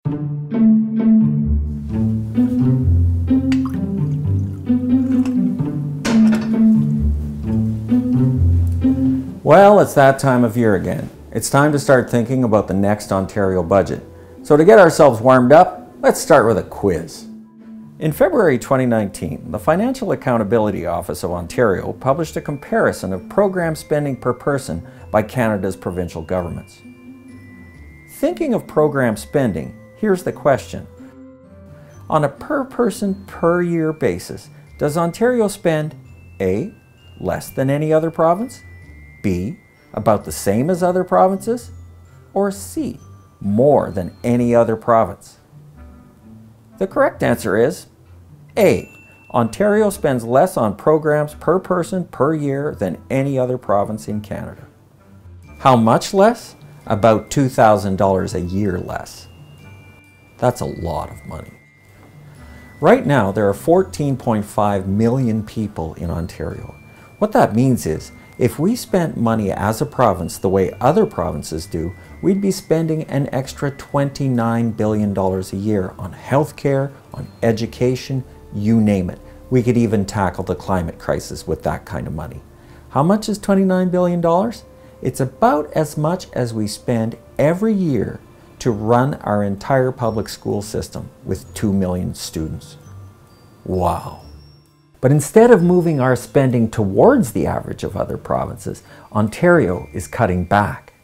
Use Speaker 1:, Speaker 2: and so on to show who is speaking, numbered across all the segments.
Speaker 1: Well, it's that time of year again. It's time to start thinking about the next Ontario budget. So to get ourselves warmed up, let's start with a quiz. In February 2019, the Financial Accountability Office of Ontario published a comparison of program spending per person by Canada's provincial governments. Thinking of program spending, here's the question. On a per person per year basis, does Ontario spend A, less than any other province, B, about the same as other provinces, or C, more than any other province? The correct answer is A. Ontario spends less on programs per person per year than any other province in Canada. How much less? About $2,000 a year less. That's a lot of money. Right now, there are 14.5 million people in Ontario. What that means is, if we spent money as a province the way other provinces do, we'd be spending an extra $29 billion a year on healthcare, on education, you name it. We could even tackle the climate crisis with that kind of money. How much is $29 billion? It's about as much as we spend every year to run our entire public school system with 2 million students. Wow. But instead of moving our spending towards the average of other provinces, Ontario is cutting back.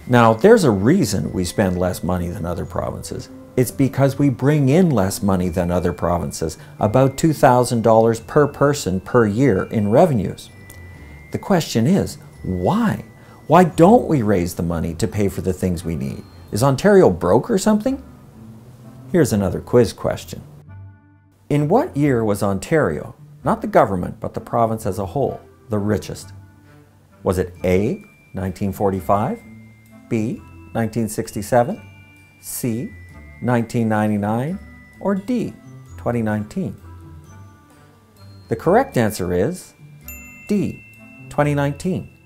Speaker 1: Now, there's a reason we spend less money than other provinces. It's because we bring in less money than other provinces, about $2,000 per person per year in revenues. The question is, why? Why don't we raise the money to pay for the things we need? Is Ontario broke or something? Here's another quiz question. In what year was Ontario, not the government, but the province as a whole, the richest? Was it A, 1945, B, 1967, C, 1999, or D, 2019? The correct answer is D, 2019.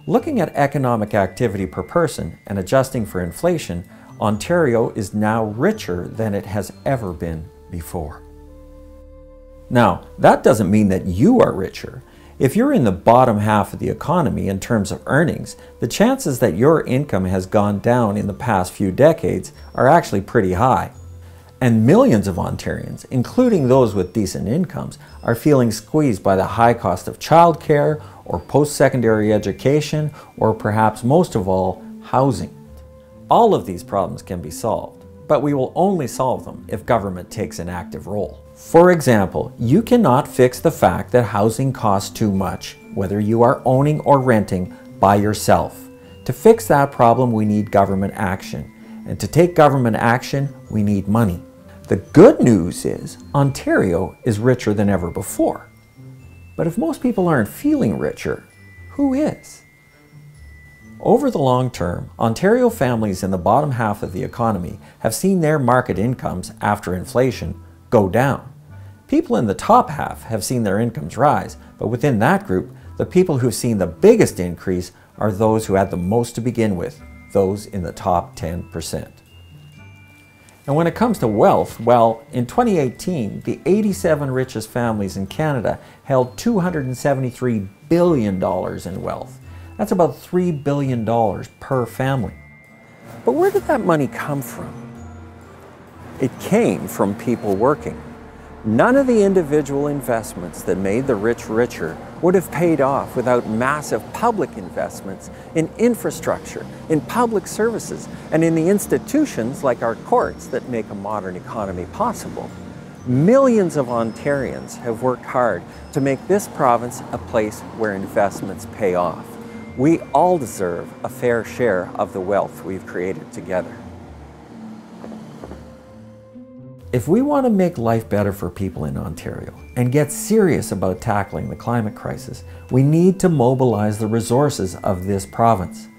Speaker 1: Looking at economic activity per person and adjusting for inflation, Ontario is now richer than it has ever been before. Now, that doesn't mean that you are richer. If you're in the bottom half of the economy in terms of earnings, the chances that your income has gone down in the past few decades are actually pretty high. And millions of Ontarians, including those with decent incomes, are feeling squeezed by the high cost of childcare or post-secondary education, or perhaps most of all, housing. All of these problems can be solved, but we will only solve them if government takes an active role. For example, you cannot fix the fact that housing costs too much, whether you are owning or renting, by yourself. To fix that problem, we need government action. And to take government action, we need money. The good news is Ontario is richer than ever before. But if most people aren't feeling richer, who is? Over the long term, Ontario families in the bottom half of the economy have seen their market incomes after inflation go down. People in the top half have seen their incomes rise, but within that group, the people who've seen the biggest increase are those who had the most to begin with, those in the top 10%. And when it comes to wealth, well, in 2018, the 87 richest families in Canada held $273 billion in wealth. That's about $3 billion per family. But where did that money come from? It came from people working. None of the individual investments that made the rich richer would have paid off without massive public investments in infrastructure, in public services, and in the institutions like our courts that make a modern economy possible. Millions of Ontarians have worked hard to make this province a place where investments pay off. We all deserve a fair share of the wealth we've created together. If we want to make life better for people in Ontario and get serious about tackling the climate crisis, we need to mobilize the resources of this province.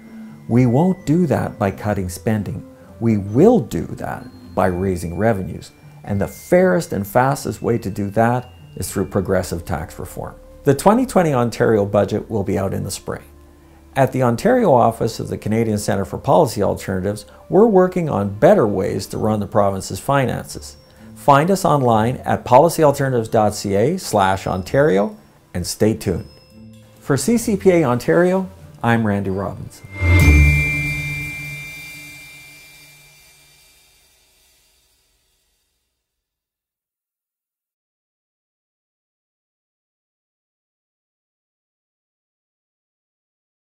Speaker 1: We won't do that by cutting spending. We will do that by raising revenues. And the fairest and fastest way to do that is through progressive tax reform. The 2020 Ontario budget will be out in the spring. At the Ontario office of the Canadian Centre for Policy Alternatives, we're working on better ways to run the province's finances. Find us online at policyalternatives.ca/Ontario and stay tuned. For CCPA Ontario, I'm Randy Robinson.